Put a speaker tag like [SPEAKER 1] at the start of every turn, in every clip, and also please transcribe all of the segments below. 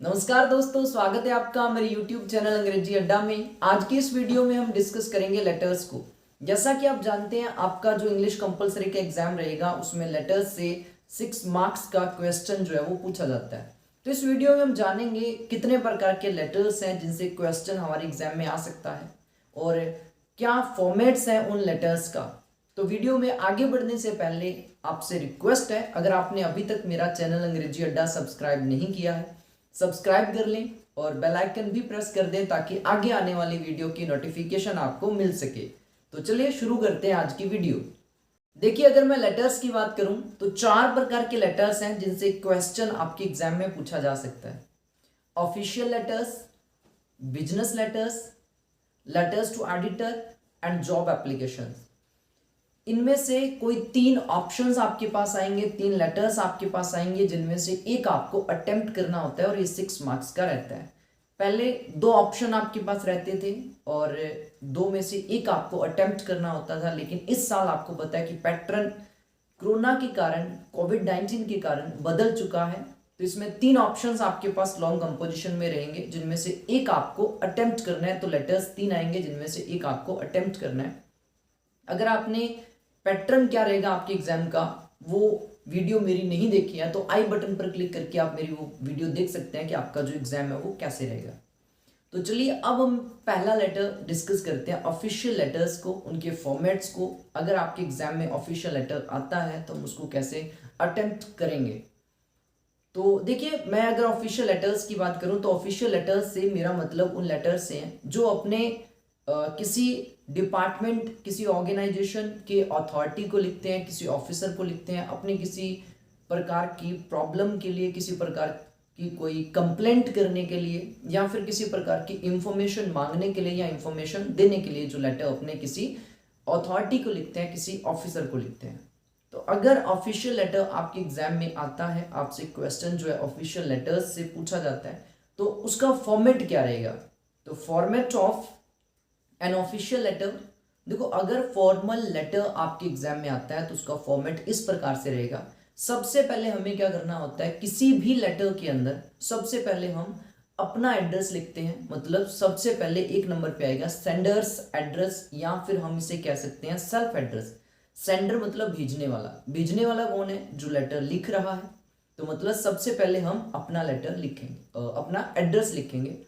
[SPEAKER 1] नमस्कार दोस्तों, स्वागत है आपका मेरे YouTube चैनल अंग्रेजी अड्डा में। आज की इस वीडियो में हम डिस्कस करेंगे लेटर्स को। जैसा कि आप जानते हैं, आपका जो इंग्लिश कंपलसरी का एग्जाम रहेगा उसमें लेटर्स से 6 मार्क्स का क्वेश्चन जो है वो पूछा जाता है। तो इस वीडियो में हम जानेंगे कितने प्रकार के लेटर्स हैं जिनसे क्वेश्चन हमारे एग्जाम में आ सकता है और क्या फॉर्मेट्स हैं उन लेटर्स का। तो वीडियो में आगे बढ़ने से पहले आपसे रिक्वेस्ट है, अगर आपने अभी तक मेरा चैनल अंग्रेजी अड्डा सब्सक्राइब नहीं किया है, सब्सक्राइब कर लें और बेल आइकन भी प्रेस कर दें ताकि आगे आने वाली वीडियो की नोटिफिकेशन आपको मिल सके। तो चलिए शुरू करते हैं आज की वीडियो। देखिए, अगर मैं लेटर्स की बात करूं तो 4 प्रकार के लेटर्स हैं जिनसे क्वेश्चन आपके एग्जाम में पूछा जा सकता है। Official letters, business letters, letters to editor and job applications. इनमें से कोई 3 ऑप्शंस आपके पास आएंगे, 3 लेटर्स आपके पास आएंगे जिनमें से एक आपको अटेम्प्ट करना होता है और ये 6 मार्क्स का रहता है। पहले 2 ऑप्शन आपके पास रहते थे और 2 में से एक आपको अटेम्प्ट करना होता था, लेकिन इस साल आपको पता है कि पैटर्न कोरोना के कारण, कोविड-19 के कारण बदल चुका है। तो इसमें 3 ऑप्शंस आपके पास लॉन्ग कंपोजिशन में रहेंगे जिनमें से एक आपको अटेम्प्ट करना है। तो लेटर्स 3 आएंगे जिनमें से एक आपको अटेम्प्ट करना है। अगर आपने पैटर्न क्या रहेगा आपके एग्जाम का वो वीडियो मेरी नहीं देखी है तो आई बटन पर क्लिक करके आप मेरी वो वीडियो देख सकते हैं कि आपका जो एग्जाम है वो कैसे रहेगा। तो चलिए अब हम पहला लेटर डिस्कस करते हैं, ऑफिशियल लेटर्स को, उनके फॉर्मेट्स को। अगर आपके एग्जाम में ऑफिशियल लेटर आता है तो हम उसको कैसे अटेम्प्ट करेंगे। तो देखिए, मैं अगर ऑफिशियल लेटर्स की बात करूं तो ऑफिशियल लेटर्स से मेरा मतलब उन लेटर्स से हैं जो अपने किसी डिपार्टमेंट, किसी ऑर्गेनाइजेशन के अथॉरिटी को लिखते हैं, किसी ऑफिसर को लिखते हैं, अपने किसी प्रकार की प्रॉब्लम के लिए, किसी प्रकार की कोई कंप्लेंट करने के लिए, या फिर किसी प्रकार की इंफॉर्मेशन मांगने के लिए या इंफॉर्मेशन देने के लिए जो लेटर अपने किसी अथॉरिटी को लिखते हैं, किसी ऑफिसर को लिखते हैं। तो अगर ऑफिशियल लेटर आपके एग्जाम में आता है, आपसे क्वेश्चन जो है ऑफिशियल लेटर्स से पूछा जाता है, तो उसका फॉर्मेट क्या रहेगा। तो format of an official letter, देखो अगर फॉर्मल लेटर आपके एग्जाम में आता है तो उसका फॉर्मेट इस प्रकार से रहेगा। सबसे पहले हमें क्या करना होता है, किसी भी लेटर के अंदर सबसे पहले हम अपना एड्रेस लिखते हैं। मतलब सबसे पहले 1 नंबर पे आएगा सेंडर्स एड्रेस, या फिर हम इसे कह सकते हैं सेल्फ एड्रेस। सेंडर मतलब भेजने वाला, भेजने वाला कौन है, जो लेटर लिख रहा है। तो मतलब सबसे पहले हम अपना लेटर लिखेंगे, अपना एड्रेस लिखेंगे।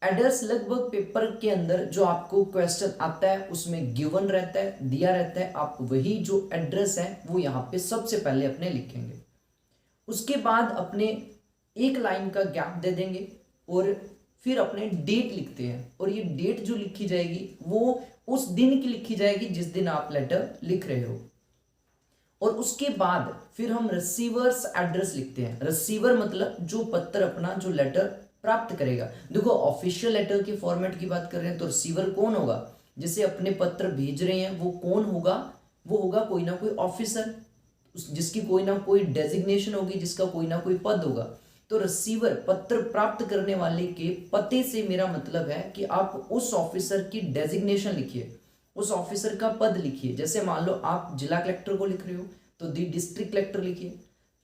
[SPEAKER 1] एड्रेस लगभग पेपर के अंदर जो आपको क्वेश्चन आता है उसमें गिवन रहता है, दिया रहता है। आप वही जो एड्रेस है वो यहाँ पे सबसे पहले अपने लिखेंगे। उसके बाद अपने 1 लाइन का गैप दे देंगे और फिर अपने डेट लिखते हैं। और ये डेट जो लिखी जाएगी वो उस दिन की लिखी जाएगी जिस दिन आप लेटर लिख रहे हो। और उसके बाद फिर हम रिसीवर्स एड्रेस लिखते हैं। रिसीवर मतलब जो पत्र अपना, जो लेटर प्राप्त करेगा। देखो, ऑफिशियल लेटर के फॉर्मेट की बात कर रहे हैं तो रिसीवर कौन होगा, जिसे अपने पत्र भेज रहे हैं वो कौन होगा, वो होगा कोई ना कोई ऑफिसर, जिसकी कोई ना कोई डेजिग्नेशन होगी, जिसका कोई ना कोई पद होगा। तो रिसीवर, पत्र प्राप्त करने वाले के पते से मेरा मतलब है कि आप उस ऑफिसर की डेजिग्नेशन लिखिए, उस ऑफिसर का पद लिखिए। जैसे मान लो आप जिला कलेक्टर को लिख रहे हो तो दी डिस्ट्रिक्ट कलेक्टर लिखिए,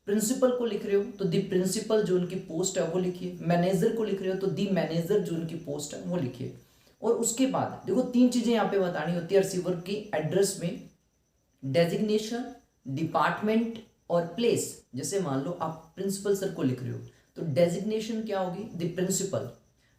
[SPEAKER 1] प्रिंसिपल को लिख रहे हो तो दी प्रिंसिपल जो उनकी पोस्ट है वो लिखिए, मैनेजर को लिख रहे हो तो दी मैनेजर जो उनकी पोस्ट है वो लिखिए। और उसके बाद देखो 3 चीजें यहाँ पे बतानी होती है रिसीवर की एड्रेस में, डेजिग्नेशन, डिपार्टमेंट और प्लेस। जैसे मान लो आप प्रिंसिपल सर को लिख रहे हो तो डेजिग्नेशन क्या होगी, द प्रिंसिपल।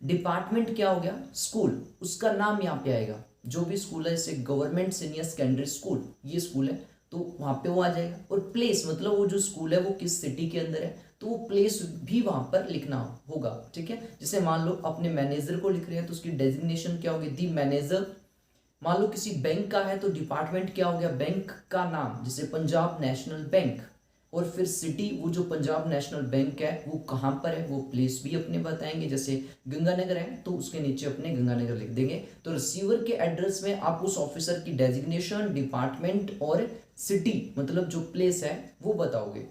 [SPEAKER 1] डिपार्टमेंट क्या हो गया, स्कूल, उसका नाम यहाँ पे आएगा। जो भी स्कूल है, जैसे गवर्नमेंट सीनियर सेकेंडरी स्कूल, ये स्कूल है तो वहां पे वो आ जाएगा। और प्लेस मतलब वो जो स्कूल है वो किस सिटी के अंदर है तो वो प्लेस भी वहां पर लिखना होगा। ठीक है, जैसे मान लो अपने मैनेजर को लिख रहे हैं तो उसकी डेजिग्नेशन क्या होगी, दी मैनेजर। मान लो किसी बैंक का है तो डिपार्टमेंट क्या हो गया, बैंक का नाम, जैसे पंजाब नेशनल बैंक। और फिर सिटी, वो जो पंजाब नेशनल बैंक है वो कहाँ पर है, वो प्लेस भी अपने बताएंगे। जैसे गंगानगर है तो उसके नीचे अपने गंगानगर लिख देंगे। तो रिसीवर के एड्रेस में आप उस ऑफिसर की डेजिग्नेशन, डिपार्टमेंट और सिटी मतलब जो प्लेस है वो बताओगे।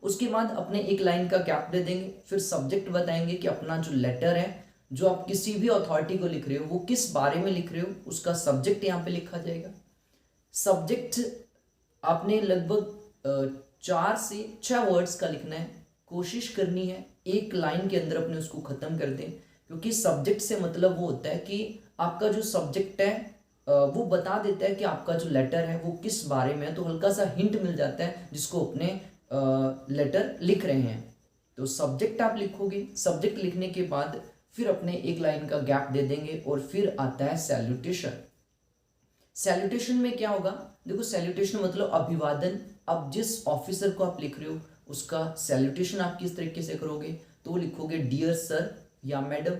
[SPEAKER 1] उसके बाद अपने 1 लाइन का गैप दे देंगे। फिर सब्जेक्ट बताएंगे कि अपना जो लेटर है, जो आप किसी भी अथॉरिटी को लिख रहे हो वो किस बारे में लिख रहे हो, उसका सब्जेक्ट यहाँ पे लिखा जाएगा। सब्जेक्ट आपने लगभग 4 से 6 वर्ड्स का लिखना है। कोशिश करनी है एक लाइन के अंदर अपने उसको खत्म कर दें, क्योंकि सब्जेक्ट से मतलब वो होता है कि आपका जो सब्जेक्ट है वो बता देता है कि आपका जो लेटर है वो किस बारे में है, तो हल्का सा हिंट मिल जाता है जिसको अपने लेटर लिख रहे हैं। तो सब्जेक्ट आप लिखोगे, सब्जेक्ट लिखने के बाद फिर अपने एक लाइन का गैप दे देंगे और फिर आता है सैल्यूटेशन। सैल्यूटेशन में क्या होगा, देखो सैल्यूटेशन मतलब अभिवादन। अब जिस ऑफिसर को आप लिख रहे हो उसका सैल्यूटेशन आप किस तरीके से करोगे, तो वो लिखोगे डियर सर या मैडम,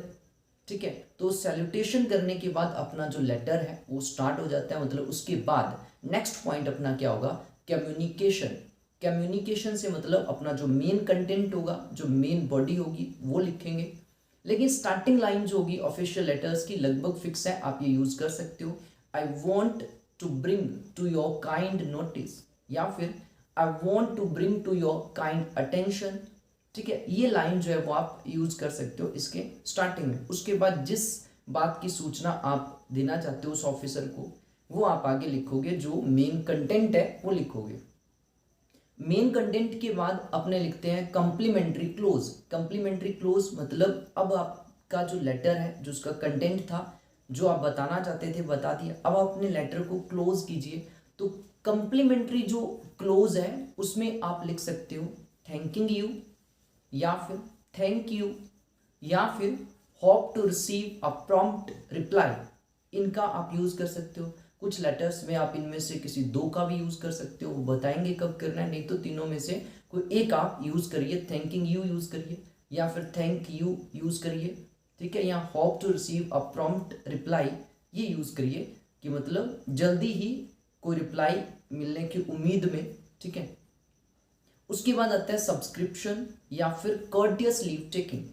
[SPEAKER 1] ठीक है। तो सैल्यूटेशन करने के बाद अपना जो लेटर है वो स्टार्ट हो जाता है, मतलब उसके बाद नेक्स्ट पॉइंट अपना क्या होगा, कम्युनिकेशन। कम्युनिकेशन से मतलब अपना जो मेन कंटेंट होगा, जो मेन बॉडी होगी वो लिखेंगे। लेकिन स्टार्टिंग लाइन जो होगी ऑफिशियल लेटर्स की लगभग फिक्स है, आप ये यूज कर सकते हो। I want to bring to your kind notice, या फिर I want to bring to your kind attention, ठीक है। ये लाइन जो है वो आप यूज कर सकते हो इसके स्टार्टिंग में। उसके बाद जिस बात की सूचना आप देना चाहते हो उस ऑफिसर को, वो आप आगे लिखोगे, जो मेन कंटेंट है वो लिखोगे। मेन कंटेंट के बाद अपने लिखते हैं कम्प्लीमेंट्री क्लोज। कम्प्लीमेंट्री क्लोज मतलब अब आपका जो लेटर है, जो उसका कंटेंट था, जो आप बताना चाहते थे बता दिया, अब आप अपने लेटर को क्लोज कीजिए। तो कम्प्लीमेंट्री जो क्लोज है उसमें आप लिख सकते हो थैंकिंग यू, या फिर थैंक यू, या फिर hope to receive a prompt reply. इनका आप यूज कर सकते हो। कुछ लेटर्स में आप इनमें से किसी दो का भी यूज कर सकते हो, वो बताएंगे कब करना है, नहीं तो तीनों में से कोई एक आप यूज करिए। थैंकिंग यू यूज करिए, या फिर थैंक यू यूज करिए, ठीक है। या hope to receive a prompt reply ये यूज करिए कि मतलब जल्दी ही कोई रिप्लाई मिलने की उम्मीद में, ठीक है। उसके बाद आता है सब्सक्रिप्शन या फिर courteous leave taking.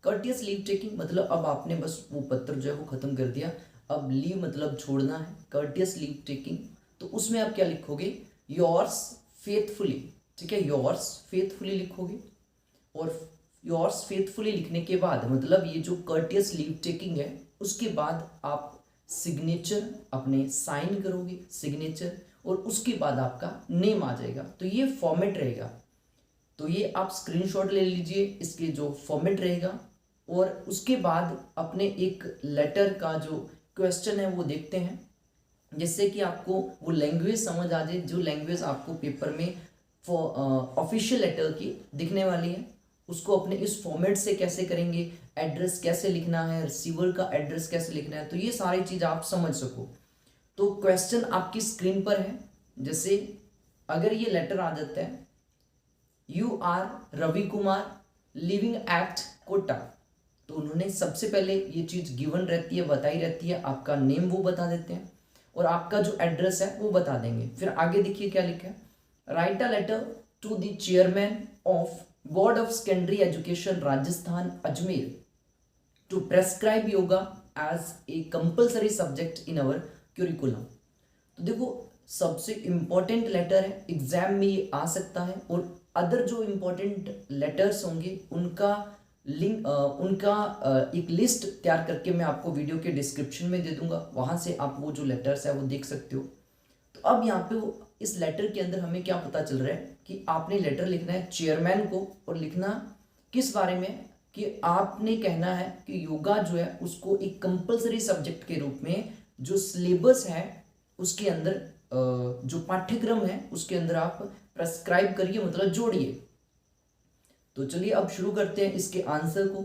[SPEAKER 1] Courteous leave taking मतलब अब आपने बस वो पत्र जो है वो खत्म कर दिया, अब लीव मतलब छोड़ना है, कर्टियस लीव टेकिंग। तो उसमें आप क्या लिखोगे, योर्स फेथफुली, ठीक है, योर्स फेथफुली लिखोगे। और योर्स फेथफुली लिखने के बाद मतलब ये जो कर्टियस लीव टेकिंग है उसके बाद आप सिग्नेचर अपने साइन करोगे, सिग्नेचर, और उसके बाद आपका नेम आ जाएगा। तो ये फॉर्मेट रहेगा। तो ये आप स्क्रीनशॉट ले लीजिए, इसके जो फॉर्मेट रहेगा। और उसके बाद अपने एक लेटर का जो क्वेश्चन है वो देखते हैं, जिससे कि आपको वो लैंग्वेज समझ आ जाए, जो लैंग्वेज आपको पेपर में ऑफिशियल लेटर की दिखने वाली है, उसको अपने इस फॉर्मेट से कैसे करेंगे, एड्रेस कैसे लिखना है, रिसीवर का एड्रेस कैसे लिखना है, तो ये सारी चीज़ आप समझ सको। तो क्वेश्चन आपकी स्क्रीन पर है। जैसे अगर ये लेटर आ जाता है, you are Ravi Kumar living at Kota, तो उन्होंने सबसे पहले ये चीज़ गिवन रहती है, बताई रहती है, आपका नेम वो बता देते हैं और आपका जो एड्रेस है वो बता देंगे। फिर आगे देखिए क्या लिखा है, write a letter to the chairman of board of secondary education Rajasthan Ajmer to prescribe yoga as a compulsory subject in our curriculum. तो देखो सबसे इम्पोर्टेंट लेटर है, एग्जाम में ये आ सकता है, और अदर जो इम्पोर्टेंट लेटर्स होंगे उनका लिंक एक लिस्ट तैयार करके मैं आपको वीडियो के डिस्क्रिप्शन में दे दूंगा, वहाँ से आप वो जो लेटर्स है वो देख सकते हो। तो अब यहाँ पे वो इस लेटर के अंदर हमें क्या पता चल रहा है कि आपने लेटर लिखना है चेयरमैन को, और लिखना किस बारे में, कि आपने कहना है कि योगा जो है उसको एक कंपल्सरी सब्जेक्ट के रूप में जो सिलेबस है उसके अंदर, जो पाठ्यक्रम है उसके अंदर आप प्रेस्क्राइब करिए, मतलब जोड़िए। तो चलिए अब शुरू करते हैं इसके आंसर को।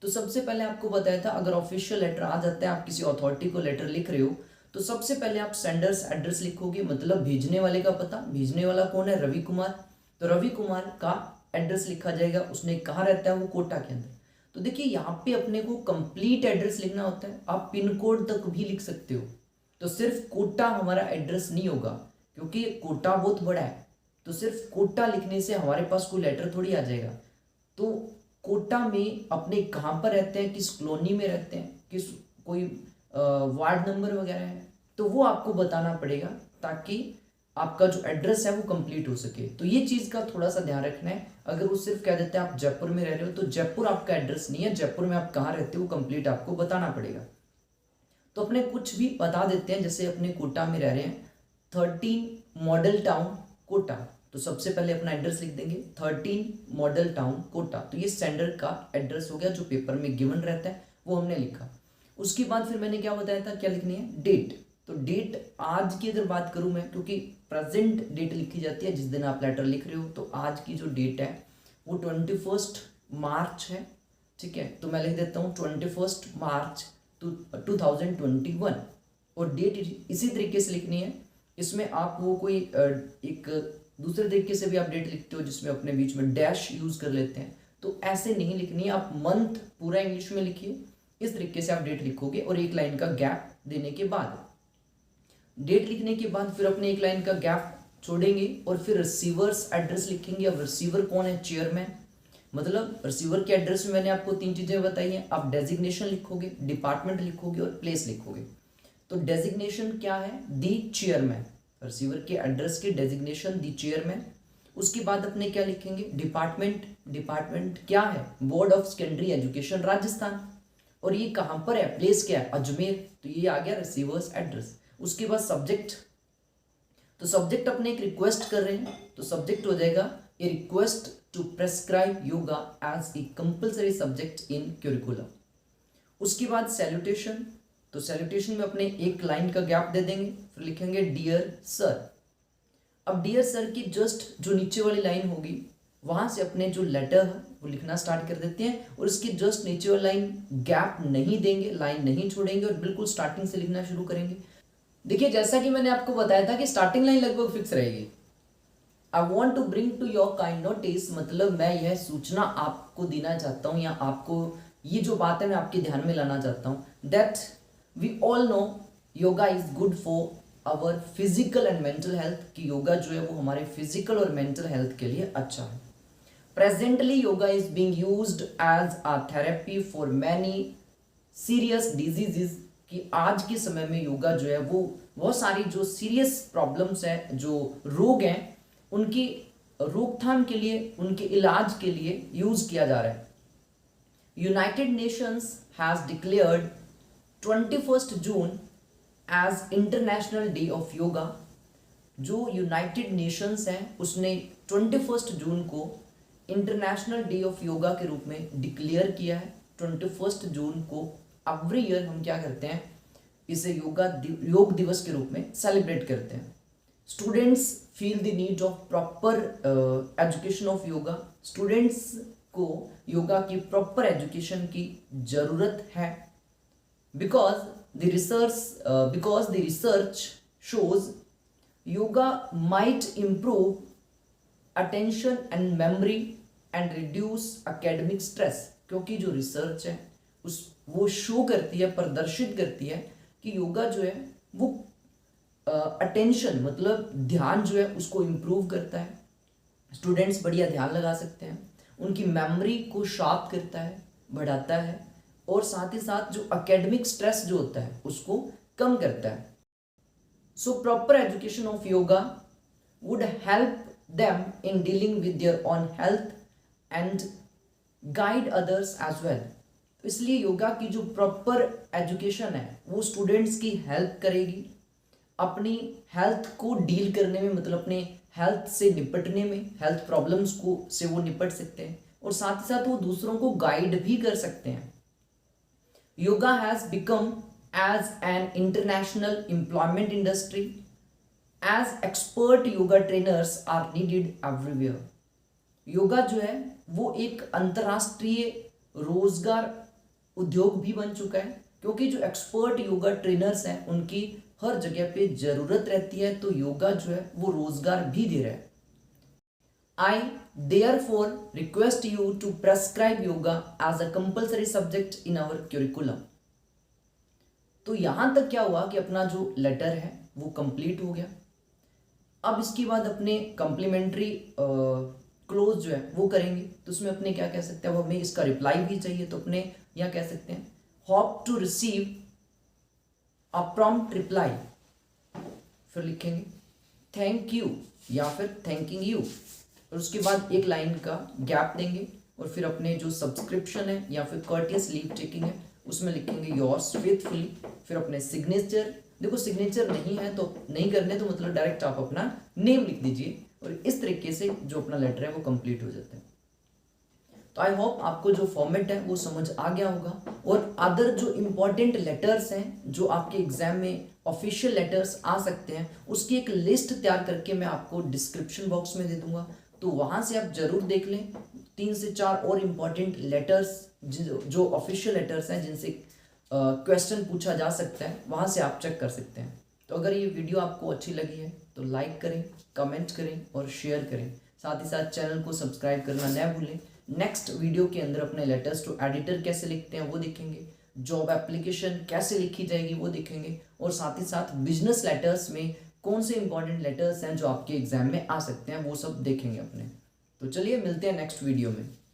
[SPEAKER 1] तो सबसे पहले आपको बताया था, अगर ऑफिशियल लेटर आ जाता है, आप किसी अथॉरिटी को लेटर लिख रहे हो, तो सबसे पहले आप सेंडर्स एड्रेस लिखोगे, मतलब भेजने वाले का पता। भेजने वाला कौन है, रवि कुमार। तो रवि कुमार का एड्रेस लिखा जाएगा, उसने कहाँ रहता है, वो कोटा के अंदर। तो देखिए यहाँ पे अपने को कंप्लीट एड्रेस लिखना होता है, आप पिन कोड तक भी लिख सकते हो। तो सिर्फ कोटा हमारा एड्रेस नहीं होगा, क्योंकि कोटा बहुत बड़ा है, तो सिर्फ कोटा लिखने से हमारे पास कोई लेटर थोड़ी आ जाएगा। तो कोटा में अपने कहाँ पर रहते हैं, किस कॉलोनी में रहते हैं, किस कोई वार्ड नंबर वगैरह है, तो वो आपको बताना पड़ेगा, ताकि आपका जो एड्रेस है वो कंप्लीट हो सके। तो ये चीज़ का थोड़ा सा ध्यान रखना है। अगर वो सिर्फ कह देते हैं आप जयपुर में रह रहे हो, तो जयपुर आपका एड्रेस नहीं है, जयपुर में आप कहाँ रहते हो कंप्लीट आपको बताना पड़ेगा। तो अपने कुछ भी बता देते हैं, जैसे अपने कोटा में रह रहे हैं, 13 मॉडल टाउन कोटा, तो सबसे पहले अपना एड्रेस लिख देंगे 13 मॉडल टाउन कोटा। तो ये सेंडर का एड्रेस हो गया, जो पेपर में गिवन रहता है वो हमने लिखा। उसके बाद फिर मैंने क्या बताया था, क्या लिखनी है, डेट। तो डेट आज की अगर बात करूं मैं, क्योंकि प्रेजेंट डेट लिखी जाती है जिस दिन आप लेटर लिख रहे हो, तो आज की जो डेट है वो 21 मार्च है। ठीक है, तो मैं लिख देता हूँ 21 मार्च 2021। और डेट इसी तरीके से लिखनी है। इसमें आप वो कोई एक दूसरे तरीके से भी आप डेट लिखते हो जिसमें अपने बीच में डैश यूज कर लेते हैं, तो ऐसे नहीं लिखनी है। आप मंथ पूरा इंग्लिश में लिखिए, इस तरीके से आप डेट लिखोगे। और एक लाइन का गैप देने के बाद, डेट लिखने के बाद फिर अपने एक लाइन का गैप छोड़ेंगे और फिर रिसीवर्स एड्रेस लिखेंगे। अब रिसीवर कौन है, चेयरमैन। मतलब रिसीवर के एड्रेस में मैंने आपको 3 चीजें बताई हैं। आप डेजिग्नेशन लिखोगे, डिपार्टमेंट लिखोगे और प्लेस लिखोगे। तो डेजिग्नेशन क्या है, दी चेयरमैन। रिसीवर के एड्रेस के डेजिग्नेशन दी चेयरमैन। उसके बाद अपने क्या लिखेंगे, डिपार्टमेंट। डिपार्टमेंट क्या है, board of secondary education Rajasthan. और ये कहां पर है, प्लेस क्या है, अजमेर। तो ये आ गया रिसीवर्स एड्रेस। उसके बाद सब्जेक्ट, तो सब्जेक्ट अपने एक रिक्वेस्ट कर रहे हैं, तो सब्जेक्ट हो जाएगा a request to prescribe yoga as a compulsory subject in curriculum. उसके बाद सैल्यूटेशन, तो सैल्यूटेशन में अपने एक लाइन का गैप दे देंगे, फिर लिखेंगे डियर सर। अब डियर सर की जस्ट जो नीचे वाली लाइन होगी वहां से अपने जो लेटर है वो लिखना स्टार्ट कर देते हैं। और इसकी जस्ट नीचे वाली लाइन गैप नहीं देंगे, लाइन नहीं छोड़ेंगे और बिल्कुल स्टार्टिंग से लिखना शुरू करेंगे। देखिए, जैसा कि मैंने आपको बताया था कि स्टार्टिंग लाइन लगभग फिक्स रहेगी। I want to bring to your kind notice, मतलब मैं यह सूचना आपको देना चाहता हूँ या आपको ये जो बात है मैं आपके ध्यान में लाना चाहता हूँ, that we all know yoga is good for our physical and mental health, कि योगा जो है वो हमारे फिजिकल और मेंटल हेल्थ के लिए अच्छा है। Presently yoga is being used as a therapy for many serious diseases, कि आज के समय में योगा जो है वो बहुत सारी जो सीरियस प्रॉब्लम्स हैं, जो रोग हैं, उनकी रोकथाम के लिए, उनके इलाज के लिए यूज किया जा रहा है। United Nations has declared 21 June as international day of yoga. जो यूनाइटेड नेशंस हैं उसने 21 जून को इंटरनेशनल डे ऑफ योगा के रूप में डिक्लेयर किया है। 21 जून को एवरी ईयर हम क्या करते हैं, इसे योग दिवस के रूप में सेलिब्रेट करते हैं। Students feel the need of proper education of yoga. Students को योगा की प्रॉपर एजुकेशन की जरूरत है, because the research shows yoga might improve attention and memory and reduce academic stress. क्योंकि जो रिसर्च है वो शो करती है, प्रदर्शित करती है कि योगा जो है वो अटेंशन मतलब ध्यान जो है उसको इम्प्रूव करता है। स्टूडेंट्स बढ़िया ध्यान लगा सकते हैं, उनकी मेमोरी को शार्प करता है, बढ़ाता है, और साथ ही साथ जो एकेडमिक स्ट्रेस जो होता है उसको कम करता है। So proper education of yoga would help them in dealing with their own health and guide others as well. तो इसलिए योगा की जो प्रॉपर एजुकेशन है वो स्टूडेंट्स की हेल्प करेगी अपनी हेल्थ को डील करने में, मतलब अपने हेल्थ से निपटने में, हेल्थ प्रॉब्लम्स को से वो निपट सकते हैं, और साथ ही साथ वो दूसरों को गाइड भी कर सकते हैं। Yoga has become as an international employment industry as expert yoga trainers are needed everywhere. Yoga जो है वो एक अंतरराष्ट्रीय रोजगार उद्योग भी बन चुका है, क्योंकि जो एक्सपर्ट योगा ट्रेनर्स हैं उनकी हर जगह पे जरूरत रहती है। तो योगा जो है वो रोजगार भी दे रहा है। I therefore request you to prescribe yoga as a compulsory subject in our curriculum. तो यहां तक क्या हुआ कि अपना जो लेटर है वो कंप्लीट हो गया। अब इसके बाद अपने कम्प्लीमेंट्री क्लोज जो है वो करेंगे। तो उसमें अपने क्या कह सकते हैं, वो हमें इसका रिप्लाई भी चाहिए, तो अपने यहाँ कह सकते हैं hope to receive a prompt reply. फिर लिखेंगे थैंक यू या फिर थैंकिंग यू, और उसके बाद एक लाइन का गैप देंगे और फिर अपने जो सब्सक्रिप्शन है या फिर कर्टियस लीव टेकिंग है उसमें लिखेंगे योर्स फेथफुली। फिर अपने सिग्नेचर, देखो सिग्नेचर नहीं है तो नहीं करने, तो मतलब डायरेक्ट आप अपना नेम लिख दीजिए। और इस तरीके से जो अपना लेटर है वो कंप्लीट हो जाता है। तो आई होप आपको जो फॉर्मेट है वो समझ आ गया होगा। और अदर जो इम्पोर्टेंट लेटर्स हैं जो आपके एग्जाम में ऑफिशियल लेटर्स आ सकते हैं, उसकी एक लिस्ट तैयार करके मैं आपको डिस्क्रिप्शन बॉक्स में दे दूंगा, तो वहाँ से आप जरूर देख लें। 3 से 4 और इम्पॉर्टेंट लेटर्स जो ऑफिशियल लेटर्स हैं जिनसे क्वेश्चन पूछा जा सकता है, वहाँ से आप चेक कर सकते हैं। तो अगर ये वीडियो आपको अच्छी लगी है तो लाइक करें, कमेंट करें और शेयर करें। साथ ही साथ चैनल को सब्सक्राइब करना न भूलें। नेक्स्ट वीडियो के अंदर अपने लेटर्स टू एडिटर कैसे लिखते हैं वो देखेंगे, जॉब एप्लीकेशन कैसे लिखी जाएगी वो देखेंगे, और साथ ही साथ बिजनेस लेटर्स में कौन से इंपॉर्टेंट लेटर्स हैं जो आपके एग्जाम में आ सकते हैं वो सब देखेंगे अपने। तो चलिए मिलते हैं नेक्स्ट वीडियो में।